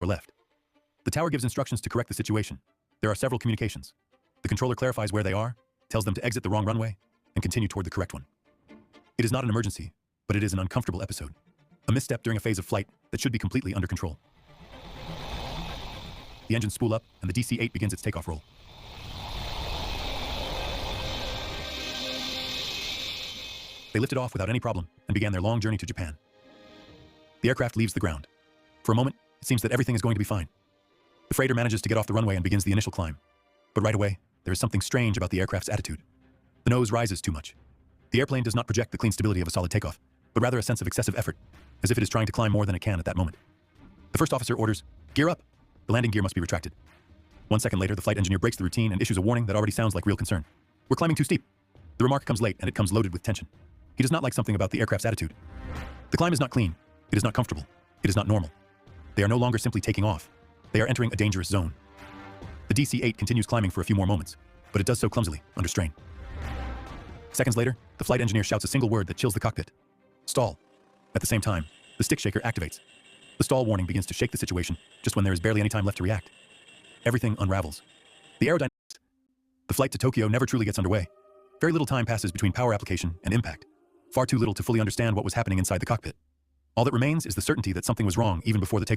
or left. The tower gives instructions to correct the situation. There are several communications. The controller clarifies where they are, tells them to exit the wrong runway, and continue toward the correct one. It is not an emergency, but it is an uncomfortable episode. A misstep during a phase of flight that should be completely under control. The engines spool up, and the DC-8 begins its takeoff roll. They lifted off without any problem and began their long journey to Japan. The aircraft leaves the ground. For a moment, it seems that everything is going to be fine. The freighter manages to get off the runway and begins the initial climb. But right away, there is something strange about the aircraft's attitude. The nose rises too much. The airplane does not project the clean stability of a solid takeoff, but rather a sense of excessive effort, as if it is trying to climb more than it can at that moment. The first officer orders, "Gear up!" The landing gear must be retracted. 1 second later, the flight engineer breaks the routine and issues a warning that already sounds like real concern. "We're climbing too steep." The remark comes late, and it comes loaded with tension. He does not like something about the aircraft's attitude. The climb is not clean. It is not comfortable. It is not normal. They are no longer simply taking off. They are entering a dangerous zone. The DC-8 continues climbing for a few more moments, but it does so clumsily, under strain. Seconds later, the flight engineer shouts a single word that chills the cockpit. "Stall." At the same time, the stick shaker activates. The stall warning begins to shake the situation just when there is barely any time left to react. Everything unravels. The aerodynamics. The flight to Tokyo never truly gets underway. Very little time passes between power application and impact. Far too little to fully understand what was happening inside the cockpit. All that remains is the certainty that something was wrong even before the takeoff